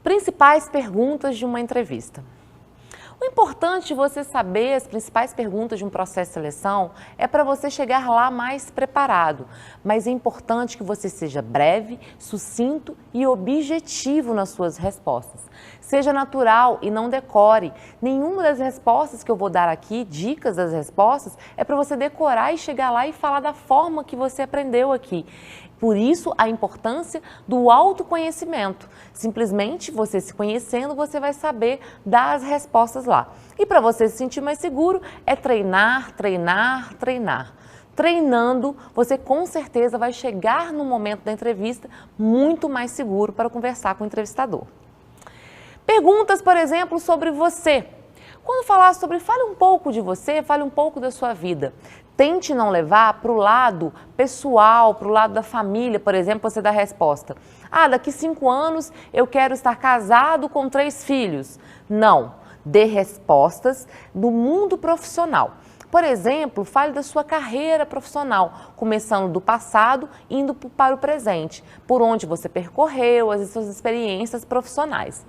Principais perguntas de uma entrevista. O importante de você saber as principais perguntas de um processo de seleção é para você chegar lá mais preparado, mas é importante que você seja breve, sucinto e objetivo nas suas respostas. Seja natural e não decore. Nenhuma das respostas que eu vou dar aqui, dicas das respostas, é para você decorar e chegar lá e falar da forma que você aprendeu aqui. Por isso, a importância do autoconhecimento. Simplesmente, você se conhecendo, você vai saber dar as respostas lá. E para você se sentir mais seguro, é treinar, treinar, treinar. Treinando, você com certeza vai chegar no momento da entrevista muito mais seguro para conversar com o entrevistador. Perguntas, por exemplo, sobre você. Quando falar sobre, fale um pouco de você, fale um pouco da sua vida. Tente não levar para o lado pessoal, para o lado da família, por exemplo, você dá a resposta. Daqui 5 anos eu quero estar casado com 3 filhos. Não, dê respostas do mundo profissional. Por exemplo, fale da sua carreira profissional, começando do passado, indo para o presente, por onde você percorreu, as suas experiências profissionais.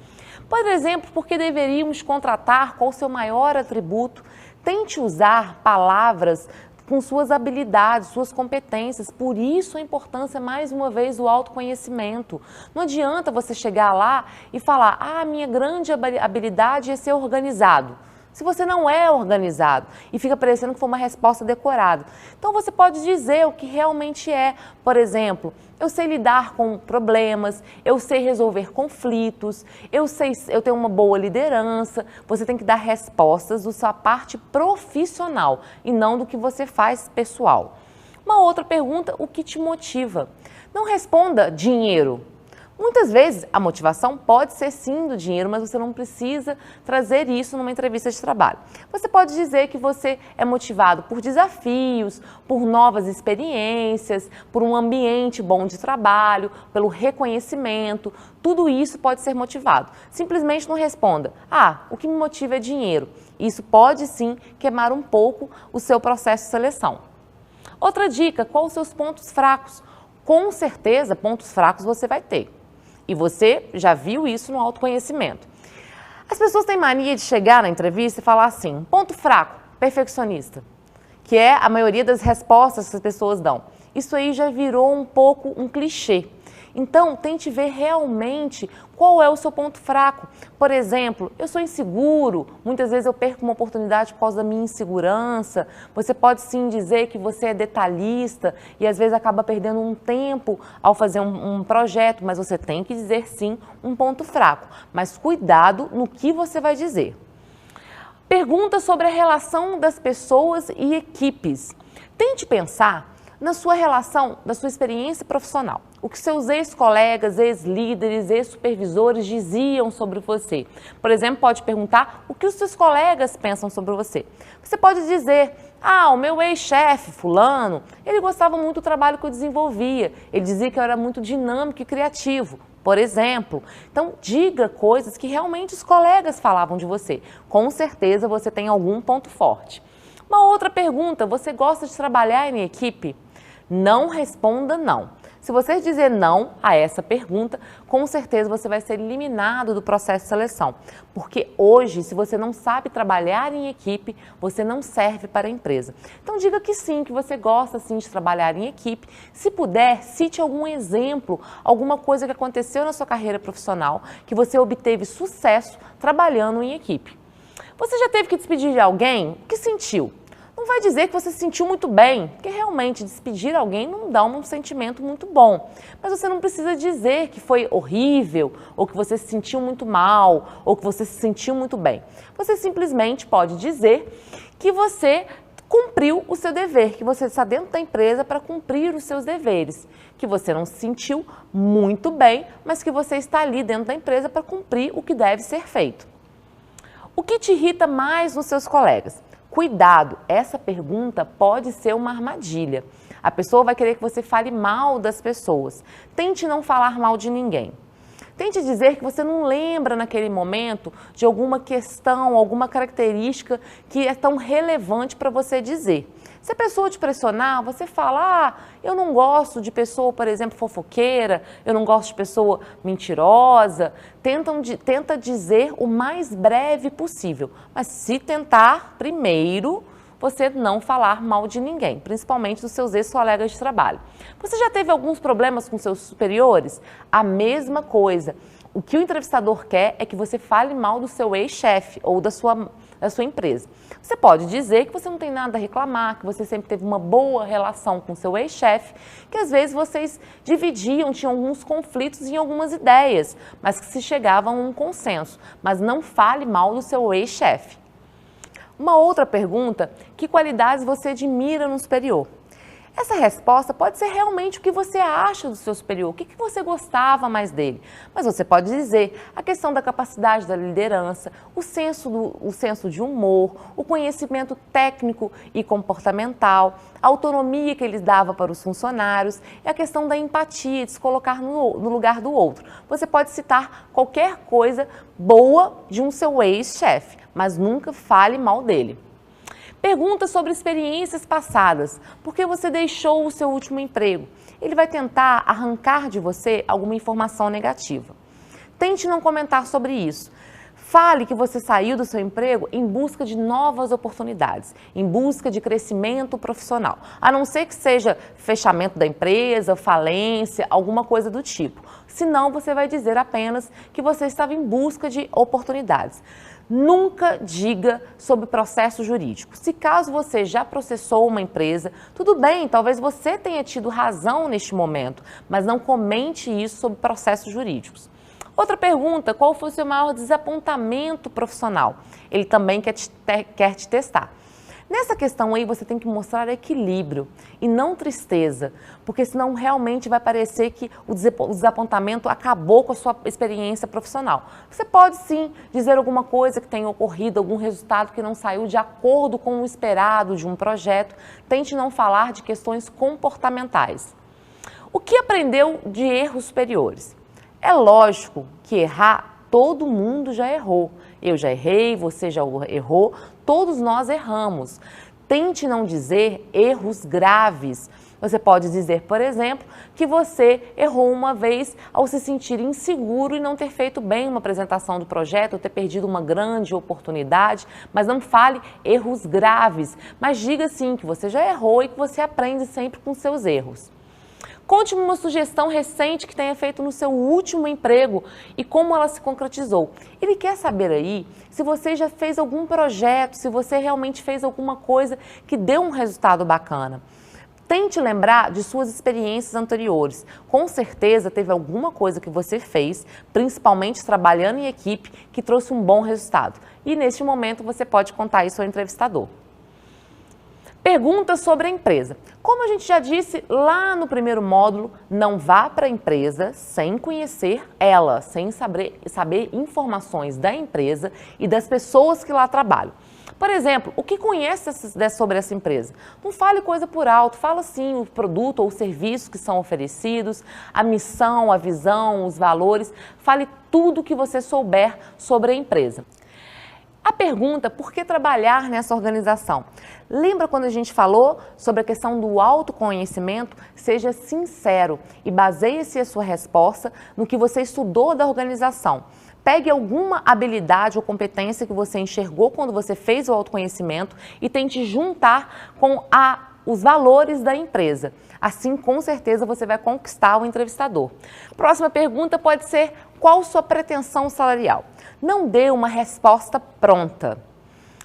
Por exemplo, por que deveríamos contratar, qual o seu maior atributo? Tente usar palavras com suas habilidades, suas competências. Por isso a importância, mais uma vez, do autoconhecimento. Não adianta você chegar lá e falar, minha grande habilidade é ser organizado. Se você não é organizado e fica parecendo que foi uma resposta decorada. Então você pode dizer o que realmente é. Por exemplo, eu sei lidar com problemas, eu sei resolver conflitos, eu tenho uma boa liderança. Você tem que dar respostas da sua parte profissional e não do que você faz pessoal. Uma outra pergunta, o que te motiva? Não responda dinheiro. Muitas vezes a motivação pode ser sim do dinheiro, mas você não precisa trazer isso numa entrevista de trabalho. Você pode dizer que você é motivado por desafios, por novas experiências, por um ambiente bom de trabalho, pelo reconhecimento. Tudo isso pode ser motivado. Simplesmente não responda, o que me motiva é dinheiro. Isso pode sim queimar um pouco o seu processo de seleção. Outra dica, quais os seus pontos fracos? Com certeza, pontos fracos você vai ter. E você já viu isso no autoconhecimento. As pessoas têm mania de chegar na entrevista e falar assim, ponto fraco, perfeccionista, que é a maioria das respostas que as pessoas dão. Isso aí já virou um pouco um clichê. Então, tente ver realmente qual é o seu ponto fraco. Por exemplo, eu sou inseguro, muitas vezes eu perco uma oportunidade por causa da minha insegurança. Você pode sim dizer que você é detalhista e às vezes acaba perdendo um tempo ao fazer um projeto, mas você tem que dizer sim um ponto fraco. Mas cuidado no que você vai dizer. Pergunta sobre a relação das pessoas e equipes. Tente pensar na sua relação, da sua experiência profissional. O que seus ex-colegas, ex-líderes, ex-supervisores diziam sobre você. Por exemplo, pode perguntar o que os seus colegas pensam sobre você. Você pode dizer, o meu ex-chefe, fulano, ele gostava muito do trabalho que eu desenvolvia. Ele dizia que eu era muito dinâmico e criativo, por exemplo. Então, diga coisas que realmente os colegas falavam de você. Com certeza você tem algum ponto forte. Uma outra pergunta, você gosta de trabalhar em equipe? Não responda não. Se você dizer não a essa pergunta, com certeza você vai ser eliminado do processo de seleção. Porque hoje, se você não sabe trabalhar em equipe, você não serve para a empresa. Então diga que sim, que você gosta sim de trabalhar em equipe. Se puder, cite algum exemplo, alguma coisa que aconteceu na sua carreira profissional, que você obteve sucesso trabalhando em equipe. Você já teve que despedir de alguém? O que sentiu? Não vai dizer que você se sentiu muito bem, porque realmente despedir alguém não dá um sentimento muito bom. Mas você não precisa dizer que foi horrível, ou que você se sentiu muito mal, ou que você se sentiu muito bem. Você simplesmente pode dizer que você cumpriu o seu dever, que você está dentro da empresa para cumprir os seus deveres, que você não se sentiu muito bem, mas que você está ali dentro da empresa para cumprir o que deve ser feito. O que te irrita mais nos seus colegas? Cuidado, essa pergunta pode ser uma armadilha. A pessoa vai querer que você fale mal das pessoas. Tente não falar mal de ninguém. Tente dizer que você não lembra naquele momento de alguma questão, alguma característica que é tão relevante para você dizer. Se a pessoa te pressionar, você fala, eu não gosto de pessoa, por exemplo, fofoqueira, eu não gosto de pessoa mentirosa. Tenta dizer o mais breve possível, mas se tentar, primeiro, você não falar mal de ninguém, principalmente dos seus ex-colegas de trabalho. Você já teve alguns problemas com seus superiores? A mesma coisa. O que o entrevistador quer é que você fale mal do seu ex-chefe ou da sua empresa. Você pode dizer que você não tem nada a reclamar, que você sempre teve uma boa relação com seu ex-chefe, que às vezes vocês dividiam, tinham alguns conflitos em algumas ideias, mas que se chegavam a um consenso. Mas não fale mal do seu ex-chefe. Uma outra pergunta, que qualidades você admira no superior? Essa resposta pode ser realmente o que você acha do seu superior, o que você gostava mais dele. Mas você pode dizer a questão da capacidade da liderança, o senso de humor, o conhecimento técnico e comportamental, a autonomia que ele dava para os funcionários e a questão da empatia, de se colocar no lugar do outro. Você pode citar qualquer coisa boa de um seu ex-chefe, mas nunca fale mal dele. Pergunta sobre experiências passadas. Por que você deixou o seu último emprego? Ele vai tentar arrancar de você alguma informação negativa. Tente não comentar sobre isso. Fale que você saiu do seu emprego em busca de novas oportunidades, em busca de crescimento profissional. A não ser que seja fechamento da empresa, falência, alguma coisa do tipo. Senão, você vai dizer apenas que você estava em busca de oportunidades. Nunca diga sobre processo jurídico. Se caso você já processou uma empresa, tudo bem, talvez você tenha tido razão neste momento, mas não comente isso sobre processos jurídicos. Outra pergunta, qual foi o seu maior desapontamento profissional? Ele também quer te testar. Nessa questão aí, você tem que mostrar equilíbrio e não tristeza, porque senão realmente vai parecer que o desapontamento acabou com a sua experiência profissional. Você pode sim dizer alguma coisa que tenha ocorrido, algum resultado que não saiu de acordo com o esperado de um projeto. Tente não falar de questões comportamentais. O que aprendeu de erros superiores? É lógico que errar, todo mundo já errou. Eu já errei, você já errou, todos nós erramos. Tente não dizer erros graves. Você pode dizer, por exemplo, que você errou uma vez ao se sentir inseguro e não ter feito bem uma apresentação do projeto, ou ter perdido uma grande oportunidade, mas não fale erros graves. Mas diga sim que você já errou e que você aprende sempre com seus erros. Conte-me uma sugestão recente que tenha feito no seu último emprego e como ela se concretizou. Ele quer saber aí se você já fez algum projeto, se você realmente fez alguma coisa que deu um resultado bacana. Tente lembrar de suas experiências anteriores. Com certeza teve alguma coisa que você fez, principalmente trabalhando em equipe, que trouxe um bom resultado. E neste momento você pode contar isso ao entrevistador. Perguntas sobre a empresa. Como a gente já disse lá no primeiro módulo, não vá para a empresa sem conhecer ela, sem saber informações da empresa e das pessoas que lá trabalham. Por exemplo, o que conhece sobre essa empresa? Não fale coisa por alto, fala sim o produto ou os serviços que são oferecidos, a missão, a visão, os valores, fale tudo o que você souber sobre a empresa. A pergunta, por que trabalhar nessa organização? Lembra quando a gente falou sobre a questão do autoconhecimento? Seja sincero e baseie-se a sua resposta no que você estudou da organização. Pegue alguma habilidade ou competência que você enxergou quando você fez o autoconhecimento e tente juntar com os valores da empresa. Assim, com certeza, você vai conquistar o entrevistador. Próxima pergunta pode ser, qual sua pretensão salarial? Não dê uma resposta pronta,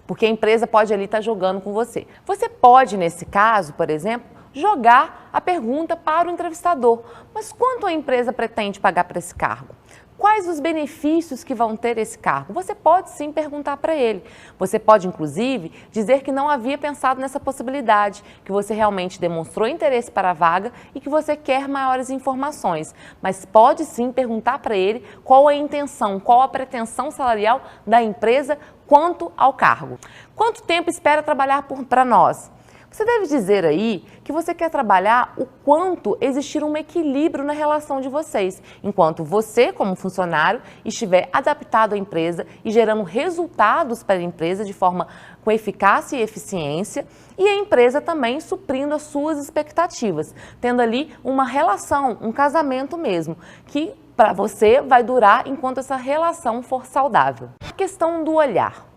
porque a empresa pode ali estar jogando com você. Você pode, nesse caso, por exemplo, jogar a pergunta para o entrevistador. Mas quanto a empresa pretende pagar para esse cargo? Quais os benefícios que vão ter esse cargo? Você pode sim perguntar para ele. Você pode, inclusive, dizer que não havia pensado nessa possibilidade, que você realmente demonstrou interesse para a vaga e que você quer maiores informações. Mas pode sim perguntar para ele qual a intenção, qual a pretensão salarial da empresa quanto ao cargo. Quanto tempo espera trabalhar para nós? Você deve dizer aí que você quer trabalhar o quanto existir um equilíbrio na relação de vocês, enquanto você, como funcionário, estiver adaptado à empresa e gerando resultados para a empresa de forma com eficácia e eficiência, e a empresa também suprindo as suas expectativas, tendo ali uma relação, um casamento mesmo, que para você vai durar enquanto essa relação for saudável. A questão do olhar.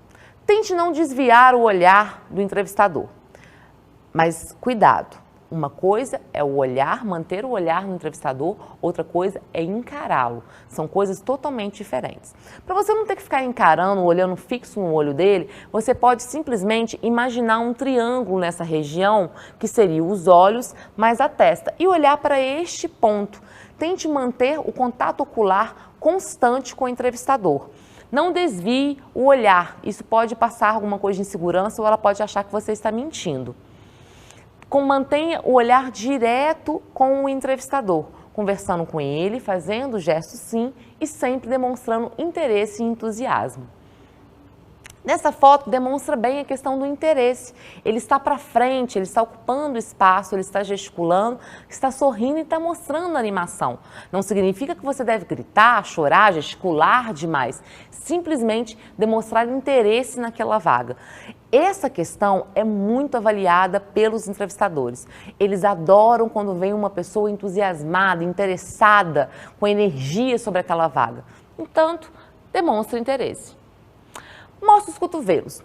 Tente não desviar o olhar do entrevistador. Mas cuidado, uma coisa é o olhar, manter o olhar no entrevistador, outra coisa é encará-lo. São coisas totalmente diferentes. Para você não ter que ficar encarando, olhando fixo no olho dele, você pode simplesmente imaginar um triângulo nessa região, que seria os olhos mais a testa, e olhar para este ponto. Tente manter o contato ocular constante com o entrevistador. Não desvie o olhar, isso pode passar alguma coisa de insegurança ou ela pode achar que você está mentindo. Mantenha o olhar direto com o entrevistador, conversando com ele, fazendo gestos sim e sempre demonstrando interesse e entusiasmo. Nessa foto demonstra bem a questão do interesse. Ele está para frente, ele está ocupando espaço, ele está gesticulando, está sorrindo e está mostrando animação. Não significa que você deve gritar, chorar, gesticular demais. Simplesmente demonstrar interesse naquela vaga. Essa questão é muito avaliada pelos entrevistadores. Eles adoram quando vem uma pessoa entusiasmada, interessada, com energia sobre aquela vaga. Entanto, demonstra interesse. Mostra os cotovelos.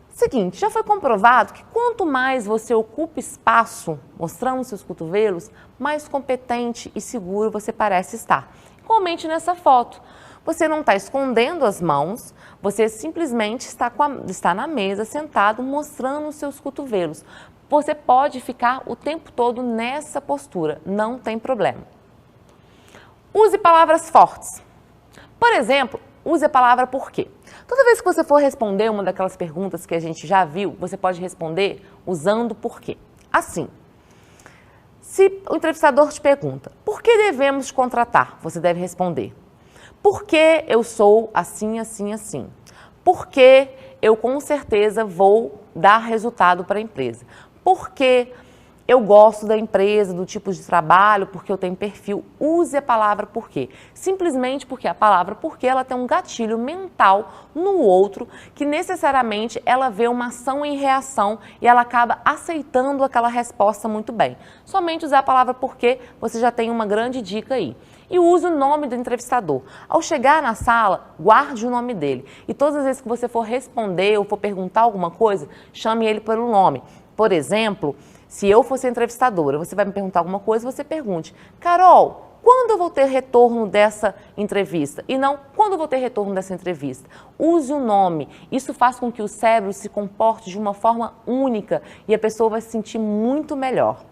Seguinte, já foi comprovado que quanto mais você ocupa espaço mostrando seus cotovelos, mais competente e seguro você parece estar. Igualmente nessa foto, você não está escondendo as mãos, você simplesmente está na mesa, sentado, mostrando os seus cotovelos. Você pode ficar o tempo todo nessa postura, não tem problema. Use palavras fortes. Por exemplo, use a palavra por quê. Toda vez que você for responder uma daquelas perguntas que a gente já viu, você pode responder usando por quê. Assim, se o entrevistador te pergunta, por que devemos te contratar? Você deve responder, porque eu sou assim, assim, assim. Porque eu com certeza vou dar resultado para a empresa. Porque eu gosto da empresa, do tipo de trabalho, porque eu tenho perfil. Use a palavra porquê. Simplesmente porque a palavra porquê ela tem um gatilho mental no outro que necessariamente ela vê uma ação em reação e ela acaba aceitando aquela resposta muito bem. Somente usar a palavra porquê, você já tem uma grande dica aí. E use o nome do entrevistador. Ao chegar na sala, guarde o nome dele. E todas as vezes que você for responder ou for perguntar alguma coisa, chame ele pelo nome. Por exemplo, se eu fosse entrevistadora, você vai me perguntar alguma coisa, você pergunte, Carol, quando eu vou ter retorno dessa entrevista? E não, quando eu vou ter retorno dessa entrevista? Use o nome. Isso faz com que o cérebro se comporte de uma forma única e a pessoa vai se sentir muito melhor.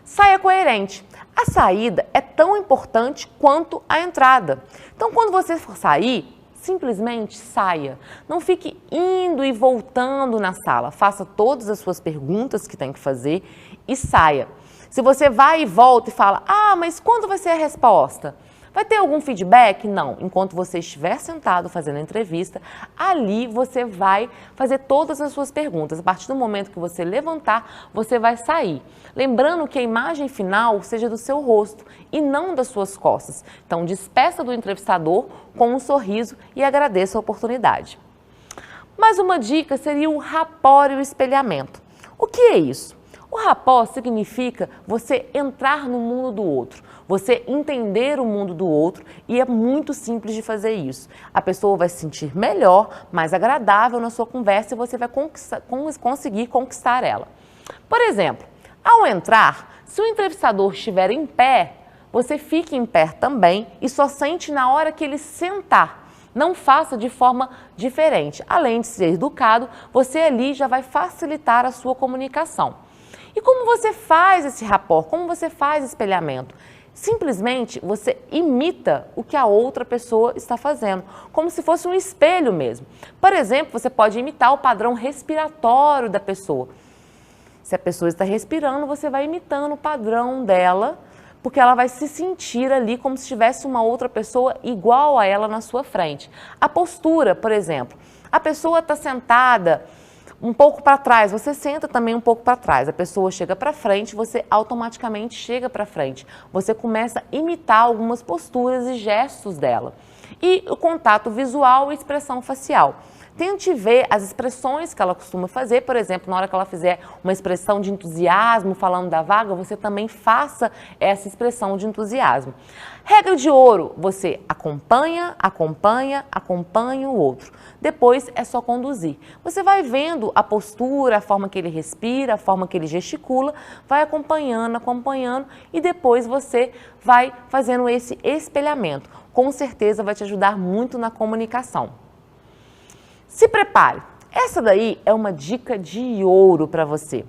Saia coerente. A saída é tão importante quanto a entrada. Então, quando você for sair, simplesmente saia. Não fique indo e voltando na sala. Faça todas as suas perguntas que tem que fazer e saia. Se você vai e volta e fala, mas quando vai ser a resposta? Vai ter algum feedback? Não. Enquanto você estiver sentado fazendo a entrevista, ali você vai fazer todas as suas perguntas. A partir do momento que você levantar, você vai sair. Lembrando que a imagem final seja do seu rosto e não das suas costas. Então, despeça do entrevistador com um sorriso e agradeça a oportunidade. Mais uma dica seria o rapport e o espelhamento. O que é isso? O rapport significa você entrar no mundo do outro, você entender o mundo do outro e é muito simples de fazer isso. A pessoa vai se sentir melhor, mais agradável na sua conversa e você vai conseguir conquistar ela. Por exemplo, ao entrar, se o entrevistador estiver em pé, você fique em pé também e só sente na hora que ele sentar. Não faça de forma diferente. Além de ser educado, você ali já vai facilitar a sua comunicação. E como você faz esse rapport? Como você faz espelhamento? Simplesmente você imita o que a outra pessoa está fazendo, como se fosse um espelho mesmo. Por exemplo, você pode imitar o padrão respiratório da pessoa. Se a pessoa está respirando, você vai imitando o padrão dela, porque ela vai se sentir ali como se tivesse uma outra pessoa igual a ela na sua frente. A postura, por exemplo, a pessoa está sentada um pouco para trás, você senta também um pouco para trás. A pessoa chega para frente, você automaticamente chega para frente. Você começa a imitar algumas posturas e gestos dela. E o contato visual e expressão facial. Tente ver as expressões que ela costuma fazer, por exemplo, na hora que ela fizer uma expressão de entusiasmo falando da vaga, você também faça essa expressão de entusiasmo. Regra de ouro, você acompanha, acompanha, acompanha o outro. Depois é só conduzir. Você vai vendo a postura, a forma que ele respira, a forma que ele gesticula, vai acompanhando, acompanhando e depois você vai fazendo esse espelhamento. Com certeza vai te ajudar muito na comunicação. Se prepare, essa daí é uma dica de ouro para você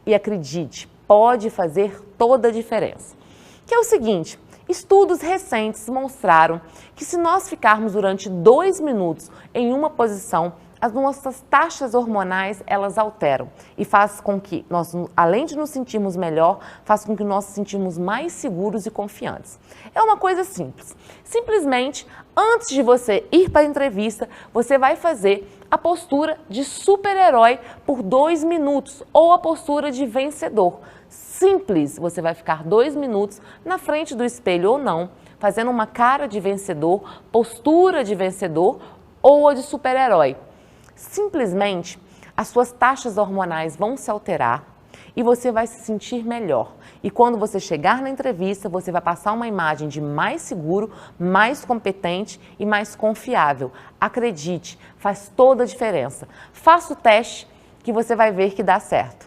e acredite, pode fazer toda a diferença. Que é o seguinte, estudos recentes mostraram que se nós ficarmos durante 2 minutos em uma posição, as nossas taxas hormonais, elas alteram e faz com que nós, além de nos sentirmos melhor, faz com que nós nos sentirmos mais seguros e confiantes. É uma coisa simples. Simplesmente, antes de você ir para a entrevista, você vai fazer a postura de super-herói por 2 minutos ou a postura de vencedor. Simples, você vai ficar 2 minutos na frente do espelho ou não, fazendo uma cara de vencedor, postura de vencedor ou a de super-herói. Simplesmente, as suas taxas hormonais vão se alterar e você vai se sentir melhor. E quando você chegar na entrevista, você vai passar uma imagem de mais seguro, mais competente e mais confiável. Acredite, faz toda a diferença. Faça o teste que você vai ver que dá certo.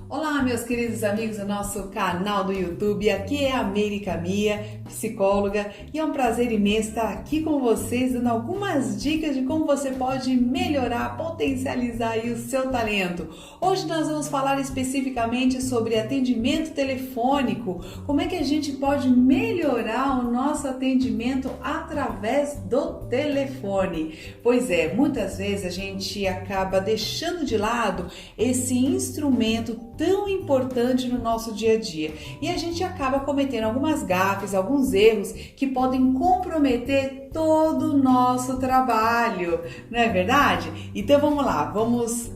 Olá, meus queridos amigos do nosso canal do YouTube, aqui é a América Mia, psicóloga, e é um prazer imenso estar aqui com vocês dando algumas dicas de como você pode melhorar, potencializar aí o seu talento. Hoje nós vamos falar especificamente sobre atendimento telefônico, como é que a gente pode melhorar o nosso atendimento através do telefone. Pois é, muitas vezes a gente acaba deixando de lado esse instrumento tão importante no nosso dia a dia e a gente acaba cometendo algumas gafes, alguns erros que podem comprometer todo o nosso trabalho, não é verdade? Então vamos lá, vamos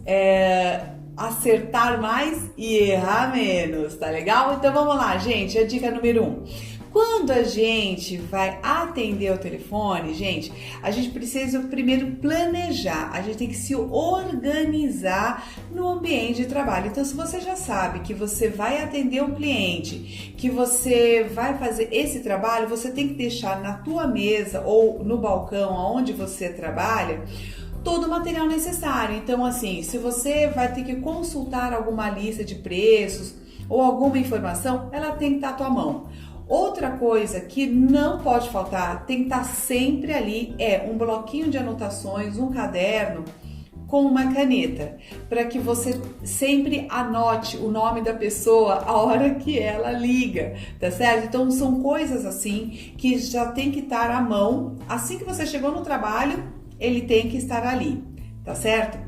acertar mais e errar menos, tá legal? Então vamos lá, gente, a dica número 1. Quando a gente vai atender o telefone, gente, a gente precisa primeiro planejar, a gente tem que se organizar no ambiente de trabalho. Então, se você já sabe que você vai atender um cliente, que você vai fazer esse trabalho, você tem que deixar na tua mesa ou no balcão onde você trabalha, todo o material necessário. Então, assim, se você vai ter que consultar alguma lista de preços ou alguma informação, ela tem que estar à tua mão. Outra coisa que não pode faltar, tem que estar sempre ali, é um bloquinho de anotações, um caderno com uma caneta, para que você sempre anote o nome da pessoa a hora que ela liga, tá certo? Então são coisas assim que já tem que estar à mão, assim que você chegou no trabalho, ele tem que estar ali, tá certo?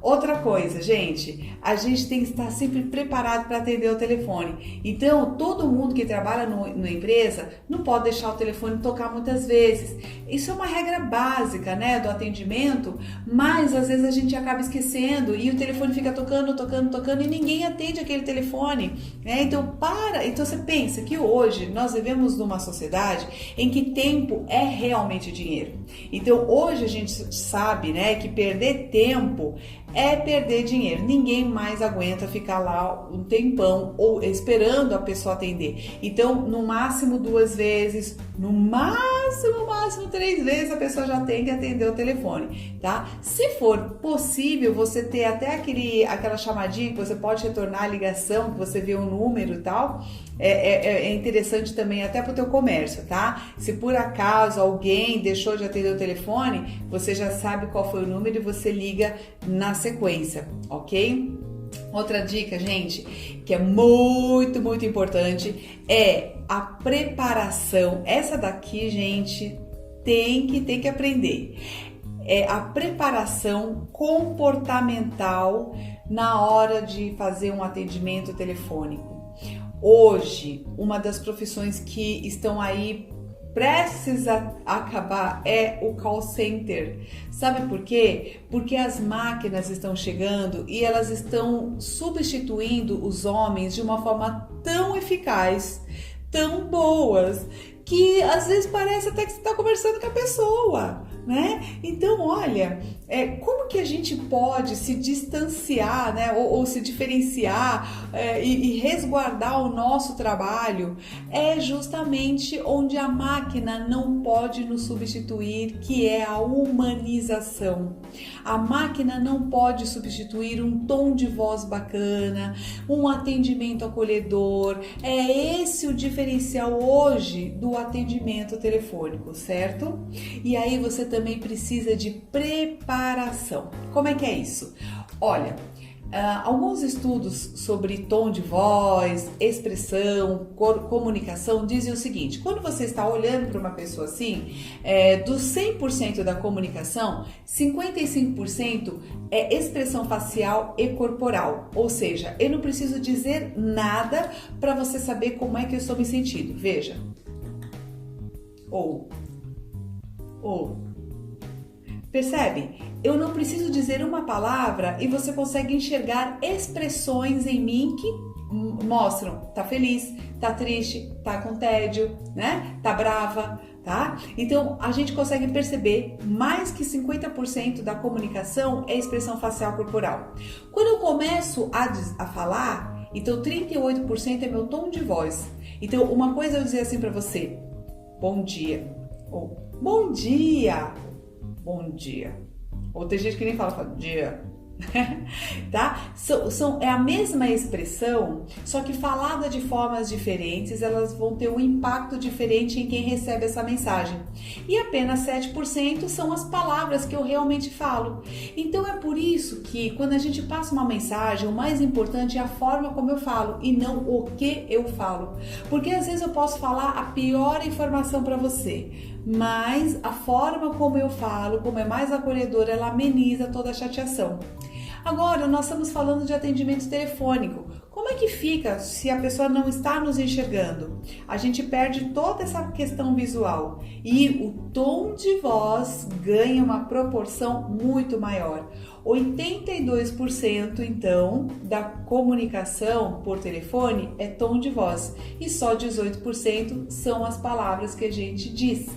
Outra coisa, gente, a gente tem que estar sempre preparado para atender o telefone. Então, todo mundo que trabalha na empresa não pode deixar o telefone tocar muitas vezes. Isso é uma regra básica, né, do atendimento, mas às vezes a gente acaba esquecendo e o telefone fica tocando, tocando, tocando e ninguém atende aquele telefone, né? Então, você pensa que hoje nós vivemos numa sociedade em que tempo é realmente dinheiro. Então, hoje a gente sabe, né, que perder tempo é perder dinheiro. Ninguém mais aguenta ficar lá um tempão ou esperando a pessoa atender. Então, no máximo 2 vezes, no máximo 3 vezes a pessoa já tem que atender o telefone, tá? Se for possível, você ter até aquela chamadinha que você pode retornar a ligação, que você vê o número e tal, é interessante também até para o teu comércio, tá? Se por acaso alguém deixou de atender o telefone, você já sabe qual foi o número e você liga na sequência, ok? Outra dica, gente, que é muito, muito importante é a preparação. Essa daqui, gente, tem que aprender. É a preparação comportamental na hora de fazer um atendimento telefônico. Hoje, uma das profissões que estão aí prestes a acabar é o call center. Sabe por quê? Porque as máquinas estão chegando e elas estão substituindo os homens de uma forma tão eficaz, tão boas, que às vezes parece até que você está conversando com a pessoa, né? Então, olha, como que a gente pode se distanciar, né? Ou se diferenciar e resguardar o nosso trabalho? É justamente onde a máquina não pode nos substituir, que é a humanização. A máquina não pode substituir um tom de voz bacana, um atendimento acolhedor. É esse o diferencial hoje do atendimento telefônico, certo? E aí você também precisa de preparação. Como é que é isso? Olha, alguns estudos sobre tom de voz, expressão, comunicação dizem o seguinte: quando você está olhando para uma pessoa assim, dos 100% da comunicação, 55% é expressão facial e corporal, ou seja, eu não preciso dizer nada para você saber como é que eu estou me sentindo. Veja, ou percebe? Eu não preciso dizer uma palavra e você consegue enxergar expressões em mim que mostram, tá feliz, tá triste, tá com tédio, né? Tá brava, tá? Então a gente consegue perceber mais que 50% da comunicação é expressão facial corporal. Quando eu começo a falar, então 38% é meu tom de voz. Então uma coisa eu dizer assim para você: bom dia, ou bom dia, bom dia. Ou tem gente que nem fala dia, tá? É a mesma expressão, só que falada de formas diferentes, elas vão ter um impacto diferente em quem recebe essa mensagem. E apenas 7% são as palavras que eu realmente falo. Então é por isso que quando a gente passa uma mensagem, o mais importante é a forma como eu falo e não o que eu falo. Porque às vezes eu posso falar a pior informação para você, mas a forma como eu falo, como é mais acolhedora, ela ameniza toda a chateação. Agora, nós estamos falando de atendimento telefônico. Como é que fica se a pessoa não está nos enxergando? A gente perde toda essa questão visual e o tom de voz ganha uma proporção muito maior. 82% então da comunicação por telefone é tom de voz e só 18% são as palavras que a gente diz.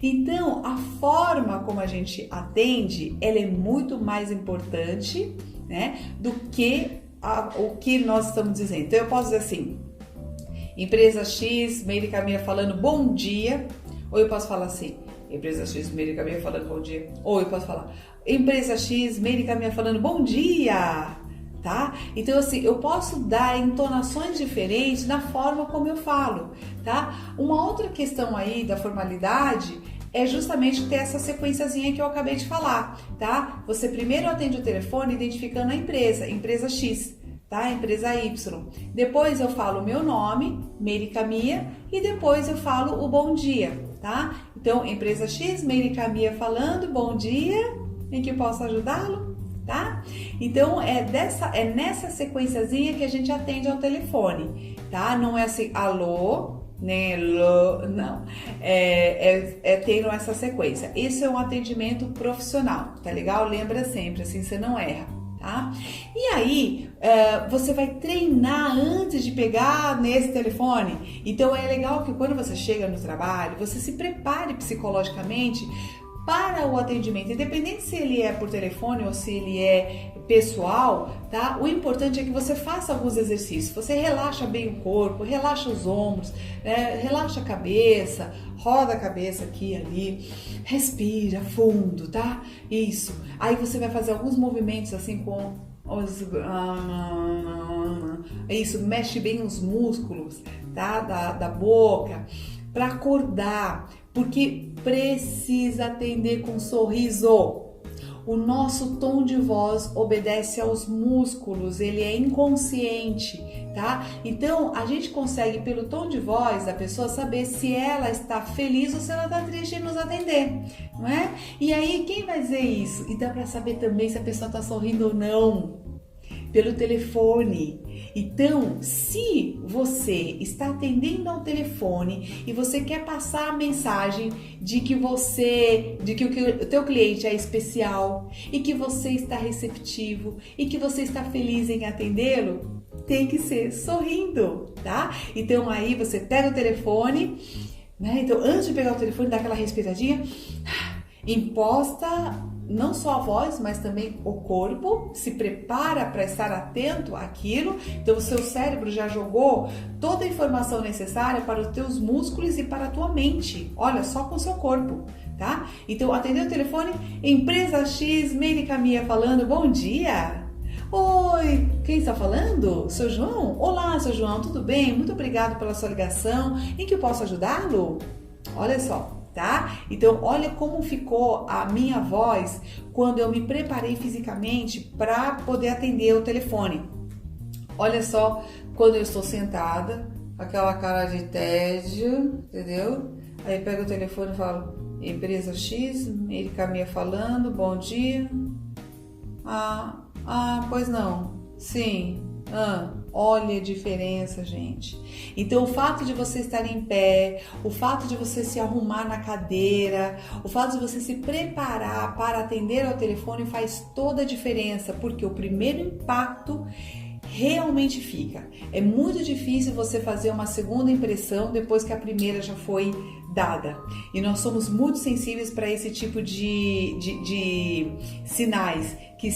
Então, a forma como a gente atende, ela é muito mais importante, né, do que o que nós estamos dizendo. Então, eu posso dizer assim: empresa X, meio de caminho falando bom dia, ou eu posso falar assim: empresa X, meio de caminho falando bom dia, ou eu posso falar empresa X, meio de caminho falando bom dia. Tá? Então, assim, eu posso dar entonações diferentes na forma como eu falo, tá? Uma outra questão aí da formalidade é justamente ter essa sequenciazinha que eu acabei de falar, tá? Você primeiro atende o telefone identificando a empresa X, tá? Empresa Y. Depois eu falo o meu nome, Meiricamia, e depois eu falo o bom dia, tá? Então, empresa X, Meiricamia falando, bom dia, em que eu posso ajudá-lo? Tá? Então é nessa sequenciazinha que a gente atende ao telefone, tá? Não é assim, alô, nem alô, não. Tendo essa sequência. Isso é um atendimento profissional, tá legal? Lembra sempre, assim você não erra, tá? E aí, você vai treinar antes de pegar nesse telefone. Então é legal que quando você chega no trabalho, você se prepare psicologicamente para o atendimento, independente se ele é por telefone ou se ele é pessoal, tá? O importante é que você faça alguns exercícios, você relaxa bem o corpo, relaxa os ombros, relaxa a cabeça, roda a cabeça aqui e ali, respira fundo, tá? Isso. Aí você vai fazer alguns movimentos assim com isso, mexe bem os músculos, tá? Da boca, para acordar, porque precisa atender com sorriso. O nosso tom de voz obedece aos músculos, ele é inconsciente, tá? Então, a gente consegue, pelo tom de voz da pessoa, saber se ela está feliz ou se ela está triste em nos atender, não é? E aí, quem vai dizer isso? E dá para saber também se a pessoa está sorrindo ou não. pelo telefone. Então, se você está atendendo ao telefone e você quer passar a mensagem de que o teu cliente é especial e que você está receptivo e que você está feliz em atendê-lo, tem que ser sorrindo, tá? Então aí você pega o telefone, né? Então antes de pegar o telefone, dá aquela respiradinha, imposta não só a voz, mas também o corpo, se prepara para estar atento àquilo. Então o seu cérebro já jogou toda a informação necessária para os teus músculos e para a tua mente. Olha, só com o seu corpo, tá? Então atendeu o telefone, empresa X, Meire Camilla falando, bom dia. Oi, quem está falando? Seu João? Olá, seu João, tudo bem? Muito obrigado pela sua ligação. Em que eu posso ajudá-lo? Olha só. Tá? Então, olha como ficou a minha voz quando eu me preparei fisicamente para poder atender o telefone. Olha só, quando eu estou sentada, aquela cara de tédio, entendeu? Aí pego o telefone e falo, empresa X, ele Camilla falando, bom dia. Pois não, sim. Olha a diferença, gente. Então, o fato de você estar em pé, o fato de você se arrumar na cadeira, o fato de você se preparar para atender ao telefone faz toda a diferença, porque o primeiro impacto realmente fica. É muito difícil você fazer uma segunda impressão depois que a primeira já foi dada. E nós somos muito sensíveis para esse tipo de sinais, que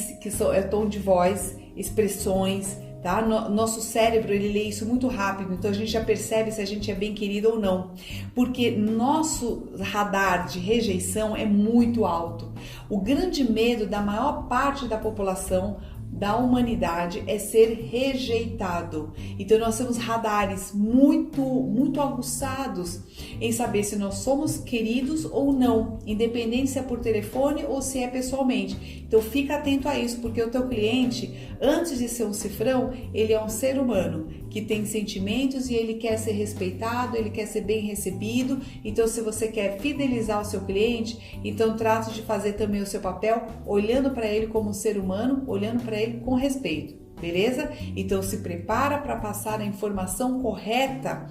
é tom de voz, expressões, tá? Nosso cérebro, ele lê isso muito rápido, então a gente já percebe se a gente é bem querido ou não, porque nosso radar de rejeição é muito alto. O grande medo da maior parte da população, da humanidade, é ser rejeitado. Então nós temos radares muito aguçados em saber se nós somos queridos ou não, independente se é por telefone ou se é pessoalmente. Então fica atento a isso, porque o teu cliente, antes de ser um cifrão, ele é um ser humano que tem sentimentos e ele quer ser respeitado, ele quer ser bem recebido. Então, se você quer fidelizar o seu cliente, então trate de fazer também o seu papel olhando para ele como um ser humano, olhando para ele com respeito, beleza? Então, se prepara para passar a informação correta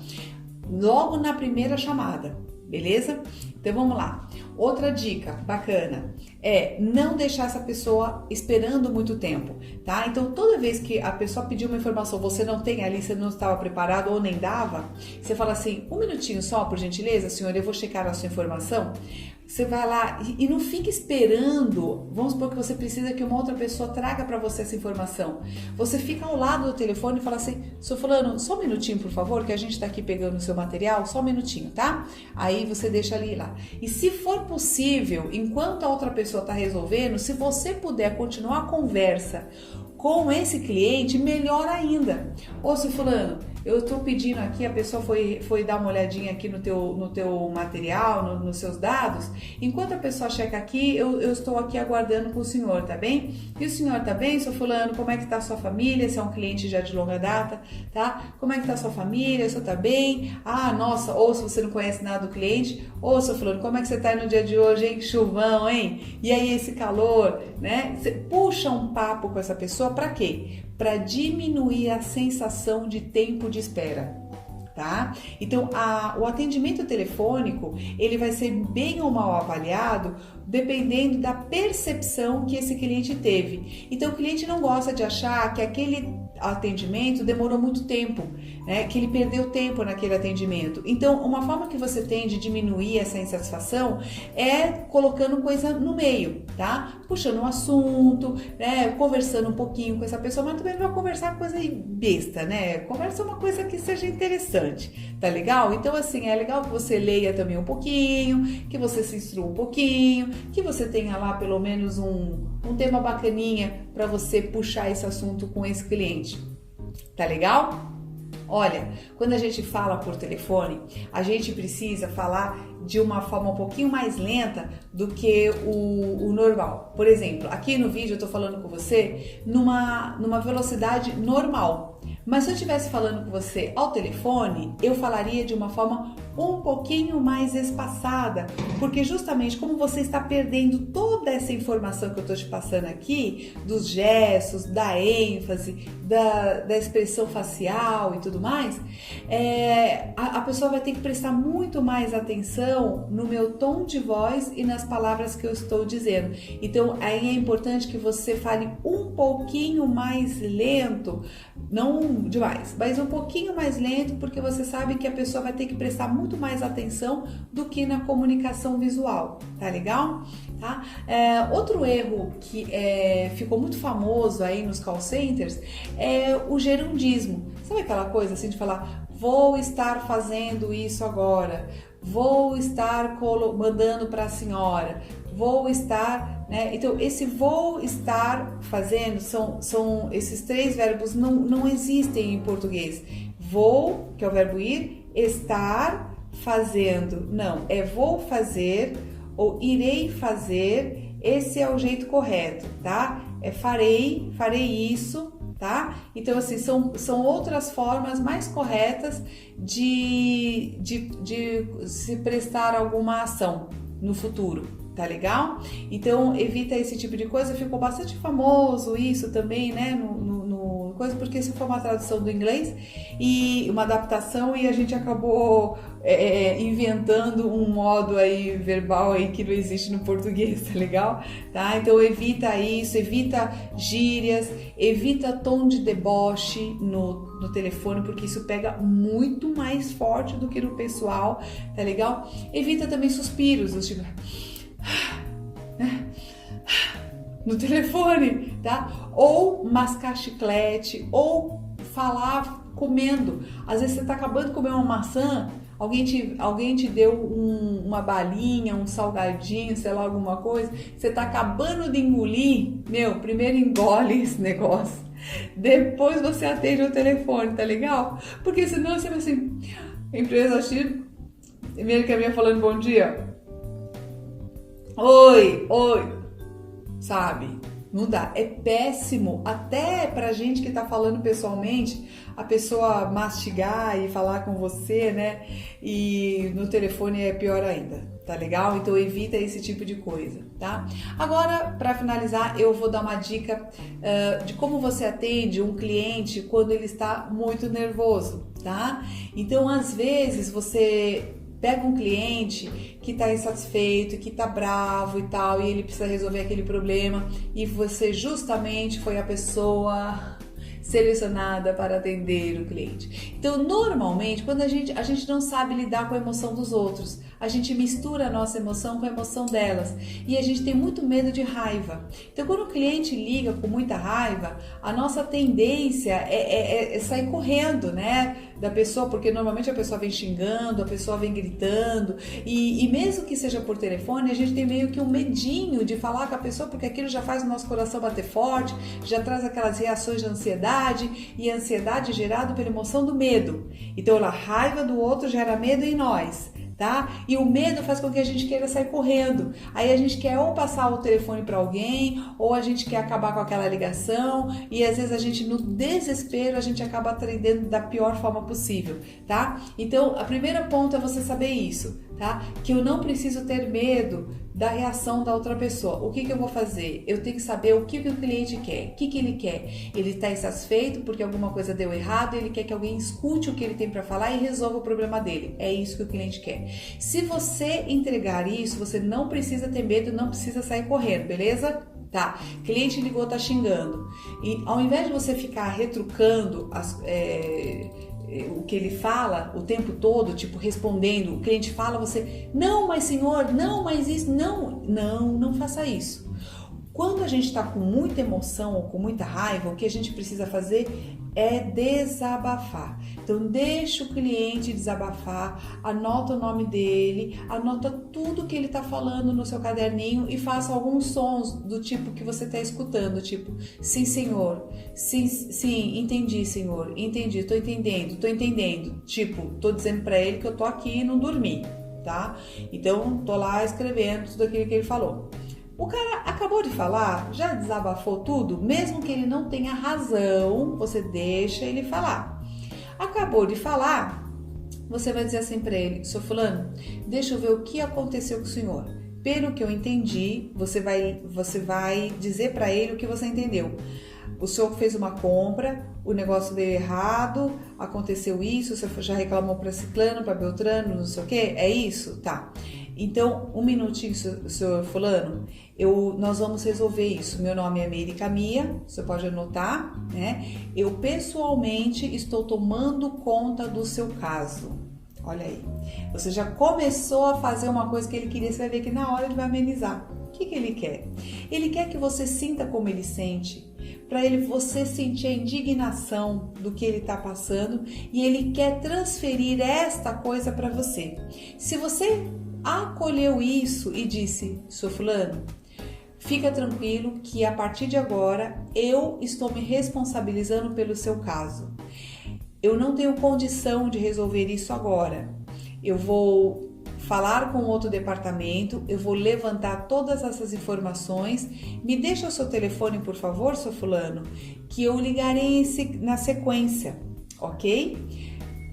logo na primeira chamada, beleza? Então vamos lá. Outra dica bacana é não deixar essa pessoa esperando muito tempo, tá? Então toda vez que a pessoa pediu uma informação, você não tem ali, você não estava preparado ou nem dava, você fala assim, um minutinho só, por gentileza, senhor, eu vou checar a sua informação. Você vai lá e não fica esperando, vamos supor que você precisa que uma outra pessoa traga para você essa informação. Você fica ao lado do telefone e fala assim, sou fulano, só um minutinho, por favor, que a gente está aqui pegando o seu material, só um minutinho, tá? Aí você deixa ali lá. E se for possível, enquanto a outra pessoa está resolvendo, se você puder continuar a conversa com esse cliente, melhor ainda. Ô, seu fulano, eu estou pedindo aqui, a pessoa foi dar uma olhadinha aqui no teu material, nos seus dados. Enquanto a pessoa checa aqui, eu estou aqui aguardando com o senhor, tá bem? E o senhor tá bem, seu fulano? Como é que tá a sua família? Se é um cliente já de longa data, tá? Como é que tá a sua família? O senhor tá bem? Ah, nossa, ou se você não conhece nada do cliente, ô, seu fulano, como é que você tá no dia de hoje, hein? Chuvão, hein? E aí esse calor, né? Você puxa um papo com essa pessoa, para quê? Para diminuir a sensação de tempo de espera, tá? Então, o atendimento telefônico, ele vai ser bem ou mal avaliado dependendo da percepção que esse cliente teve. Então, o cliente não gosta de achar que aquele atendimento demorou muito tempo, né? Que ele perdeu tempo naquele atendimento. Então, uma forma que você tem de diminuir essa insatisfação é colocando coisa no meio, tá? Puxando um assunto, né? Conversando um pouquinho com essa pessoa, mas também não vai conversar coisa besta, né? Conversa uma coisa que seja interessante, tá legal? Então, assim, é legal que você leia também um pouquinho, que você se instrua um pouquinho, que você tenha lá pelo menos um tema bacaninha para você puxar esse assunto com esse cliente. Tá legal? Olha, quando a gente fala por telefone, a gente precisa falar de uma forma um pouquinho mais lenta do que o normal. Por exemplo, aqui no vídeo eu tô falando com você numa velocidade normal, Mas se eu estivesse falando com você ao telefone, eu falaria de uma forma um pouquinho mais espaçada, porque justamente como você está perdendo toda essa informação que eu estou te passando aqui, dos gestos, da ênfase, da expressão facial e tudo mais, a pessoa vai ter que prestar muito mais atenção no meu tom de voz e nas palavras que eu estou dizendo. Então aí é importante que você fale um pouquinho mais lento, não demais, mas um pouquinho mais lento, porque você sabe que a pessoa vai ter que prestar muito mais atenção do que na comunicação visual, tá legal? Tá? Outro erro que ficou muito famoso aí nos call centers é o gerundismo. Sabe aquela coisa assim de falar, vou estar fazendo isso agora, vou estar mandando para a senhora, vou estar, né? Então esse vou estar fazendo são esses três verbos não existem em português. Vou, que é o verbo ir, estar fazendo, não, é vou fazer ou irei fazer, esse é o jeito correto, tá? Farei isso, tá? Então assim, são outras formas mais corretas de se prestar alguma ação no futuro, tá legal? Então evita esse tipo de coisa, ficou bastante famoso isso também, né, coisa, porque isso foi uma tradução do inglês e uma adaptação, e a gente acabou inventando um modo aí verbal aí que não existe no português, tá legal? Tá? Então evita isso, evita gírias, evita tom de deboche no telefone, porque isso pega muito mais forte do que no pessoal, tá legal? Evita também suspiros, tipo no telefone, tá? Ou mascar chiclete, ou falar comendo. Às vezes você tá acabando de comer uma maçã, alguém te deu uma balinha, um salgadinho, sei lá, alguma coisa, você tá acabando de engolir, primeiro engole esse negócio, depois você atende o telefone, tá legal? Porque senão você vai assim, empresa X, primeiro que a minha falando bom dia, oi, sabe? Não dá, é péssimo, até pra gente que tá falando pessoalmente, a pessoa mastigar e falar com você, né? E no telefone é pior ainda, tá legal? Então evita esse tipo de coisa, tá? Agora, pra finalizar, eu vou dar uma dica de como você atende um cliente quando ele está muito nervoso, tá? Então, às vezes, você pega um cliente que está insatisfeito, que está bravo e tal, e ele precisa resolver aquele problema, e você justamente foi a pessoa selecionada para atender o cliente. Então, normalmente, quando a gente não sabe lidar com a emoção dos outros, a gente mistura a nossa emoção com a emoção delas, e a gente tem muito medo de raiva. Então, quando o cliente liga com muita raiva, a nossa tendência é sair correndo, né, da pessoa, porque normalmente a pessoa vem xingando, a pessoa vem gritando, e mesmo que seja por telefone, a gente tem meio que um medinho de falar com a pessoa, porque aquilo já faz o nosso coração bater forte, já traz aquelas reações de ansiedade, e a ansiedade é gerada pela emoção do medo. Então, a raiva do outro gera medo em nós, tá? E o medo faz com que a gente queira sair correndo. Aí a gente quer ou passar o telefone para alguém, ou a gente quer acabar com aquela ligação, e às vezes a gente, no desespero, a gente acaba atendendo da pior forma possível, tá? Então, a primeira ponto é você saber isso, tá? Que eu não preciso ter medo da reação da outra pessoa. O que eu vou fazer? Eu tenho que saber o que o cliente quer. O que ele quer? Ele está insatisfeito porque alguma coisa deu errado, ele quer que alguém escute o que ele tem para falar e resolva o problema dele. É isso que o cliente quer. Se você entregar isso, você não precisa ter medo, não precisa sair correndo, beleza? Tá, cliente ligou, tá xingando. E ao invés de você ficar retrucando o que ele fala o tempo todo, tipo respondendo, o cliente fala, você, não, mas senhor, não, mas isso, não faça isso. Quando a gente está com muita emoção ou com muita raiva, o que a gente precisa fazer é desabafar. Então deixa o cliente desabafar, anota o nome dele, anota tudo que ele está falando no seu caderninho e faça alguns sons do tipo que você está escutando, tipo, sim senhor, sim, entendi senhor, entendi, tô entendendo, tipo, tô dizendo para ele que eu tô aqui e não dormi, tá? Então tô lá escrevendo tudo aquilo que ele falou. O cara acabou de falar, já desabafou tudo, mesmo que ele não tenha razão, você deixa ele falar. Acabou de falar, você vai dizer assim para ele: seu fulano, deixa eu ver o que aconteceu com o senhor. Pelo que eu entendi, você vai dizer para ele o que você entendeu. O senhor fez uma compra, o negócio deu errado, aconteceu isso, você já reclamou para ciclano, para beltrano, não sei o que, é isso? Tá. Então, um minutinho, senhor fulano, nós vamos resolver isso. Meu nome é Meire Camia, você pode anotar, né? Eu pessoalmente estou tomando conta do seu caso. Olha aí, você já começou a fazer uma coisa que ele queria, você vai ver que na hora ele vai amenizar. O que ele quer? Ele quer que você sinta como ele sente, para você sentir a indignação do que ele está passando, e ele quer transferir esta coisa para você. Se você acolheu isso e disse: seu fulano, fica tranquilo que a partir de agora eu estou me responsabilizando pelo seu caso. Eu não tenho condição de resolver isso agora. Eu vou falar com outro departamento, eu vou levantar todas essas informações. Me deixa o seu telefone, por favor, seu fulano, que eu ligarei na sequência, ok?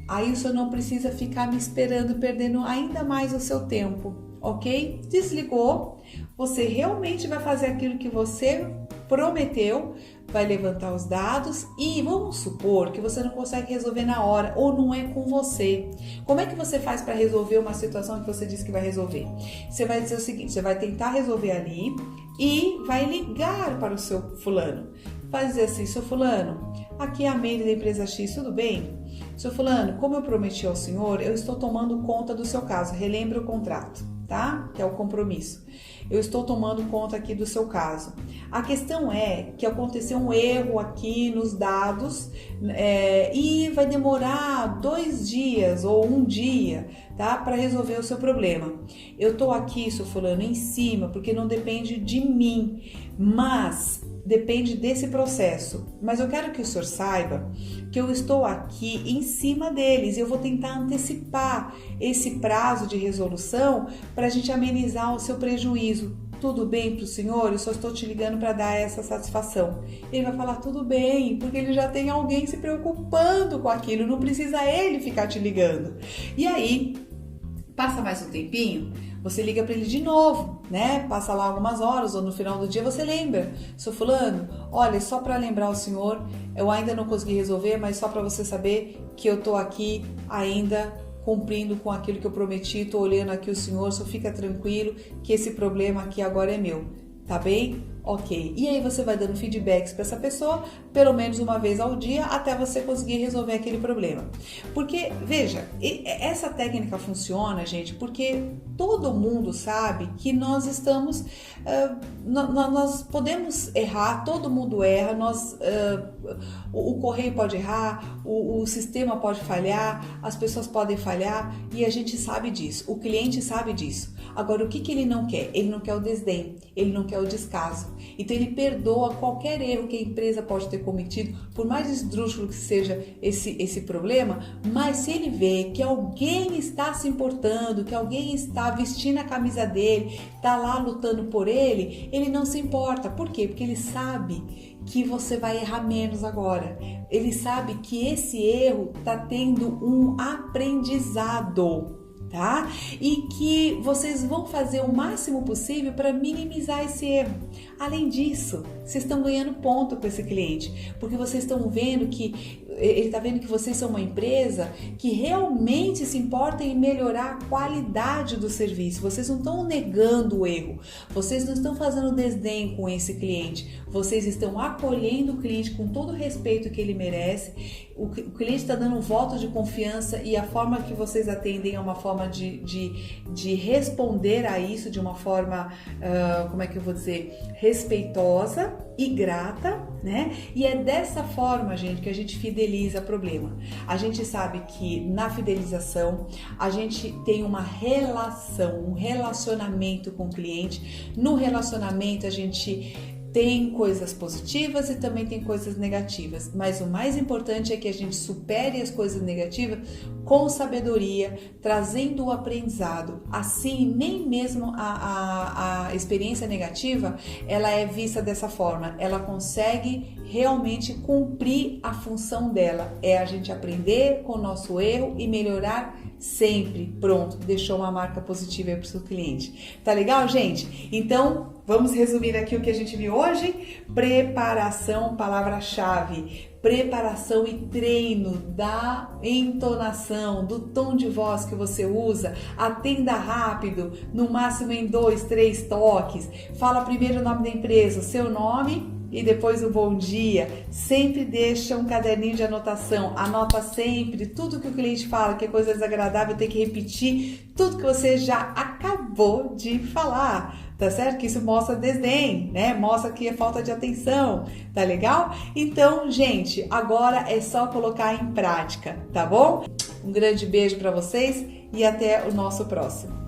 Aí o senhor não precisa ficar me esperando, perdendo ainda mais o seu tempo, ok? Desligou, você realmente vai fazer aquilo que você prometeu, vai levantar os dados e vamos supor que você não consegue resolver na hora ou não é com você. Como é que você faz para resolver uma situação que você disse que vai resolver? Você vai dizer o seguinte: você vai tentar resolver ali e vai ligar para o seu fulano. Vai dizer assim: seu fulano, aqui é a Meire da empresa X, tudo bem? Seu fulano, como eu prometi ao senhor, eu estou tomando conta do seu caso. Relembra o contrato, tá? Que é o compromisso. Eu estou tomando conta aqui do seu caso. A questão é que aconteceu um erro aqui nos dados e vai demorar 2 dias ou 1 dia, tá? Para resolver o seu problema. Eu tô aqui, seu fulano, em cima, porque não depende de mim, mas depende desse processo. Mas eu quero que o senhor saiba que eu estou aqui em cima deles. Eu vou tentar antecipar esse prazo de resolução para a gente amenizar o seu prejuízo. Tudo bem para o senhor? Eu só estou te ligando para dar essa satisfação. Ele vai falar: tudo bem, porque ele já tem alguém se preocupando com aquilo, não precisa ele ficar te ligando. E aí, passa mais um tempinho, você liga para ele de novo, né? Passa lá algumas horas ou no final do dia você lembra: seu fulano, olha, só para lembrar o senhor, eu ainda não consegui resolver, mas só para você saber que eu tô aqui ainda cumprindo com aquilo que eu prometi, tô olhando aqui o senhor, só fica tranquilo que esse problema aqui agora é meu, tá bem? Ok. E aí você vai dando feedbacks para essa pessoa, pelo menos uma vez ao dia, até você conseguir resolver aquele problema. Porque, veja, essa técnica funciona, gente, porque todo mundo sabe que nós estamos, nós podemos errar, todo mundo erra, o correio pode errar, o sistema pode falhar, as pessoas podem falhar e a gente sabe disso, o cliente sabe disso. Agora, o que ele não quer? Ele não quer o desdém, ele não quer o descaso. Então ele perdoa qualquer erro que a empresa pode ter cometido, por mais esdrúxulo que seja esse problema, mas se ele vê que alguém está se importando, que alguém está vestindo a camisa dele, está lá lutando por ele, ele não se importa. Por quê? Porque ele sabe que você vai errar menos agora. Ele sabe que esse erro está tendo um aprendizado, tá? E que vocês vão fazer o máximo possível para minimizar esse erro. Além disso, vocês estão ganhando ponto com esse cliente, porque vocês estão vendo que ele está vendo que vocês são uma empresa que realmente se importa em melhorar a qualidade do serviço. Vocês não estão negando o erro, vocês não estão fazendo desdém com esse cliente, vocês estão acolhendo o cliente com todo o respeito que ele merece. O cliente está dando um voto de confiança e a forma que vocês atendem é uma forma de responder a isso de uma forma, como é que eu vou dizer, respeitosa e grata, né? E é dessa forma, gente, que a gente fideliza problema. A gente sabe que na fidelização a gente tem uma relação, um relacionamento com o cliente. No relacionamento a gente Tem coisas positivas e também tem coisas negativas, mas o mais importante é que a gente supere as coisas negativas com sabedoria, trazendo o aprendizado. Assim, nem mesmo a experiência negativa, ela é vista dessa forma, ela consegue realmente cumprir a função dela, é a gente aprender com o nosso erro e melhorar sempre. Pronto, deixou uma marca positiva aí para o seu cliente. Tá legal, gente? Então, vamos resumir aqui o que a gente viu hoje. Preparação, palavra-chave. Preparação e treino da entonação, do tom de voz que você usa. Atenda rápido, no máximo em 2, 3 toques. Fala primeiro o nome da empresa, o seu nome e depois o bom dia. Sempre deixa um caderninho de anotação, anota sempre tudo que o cliente fala, que é coisa desagradável, tem que repetir tudo que você já acabou de falar, tá certo? Que isso mostra desdém, né? Mostra que é falta de atenção, tá legal? Então, gente, agora é só colocar em prática, tá bom? Um grande beijo para vocês e até o nosso próximo.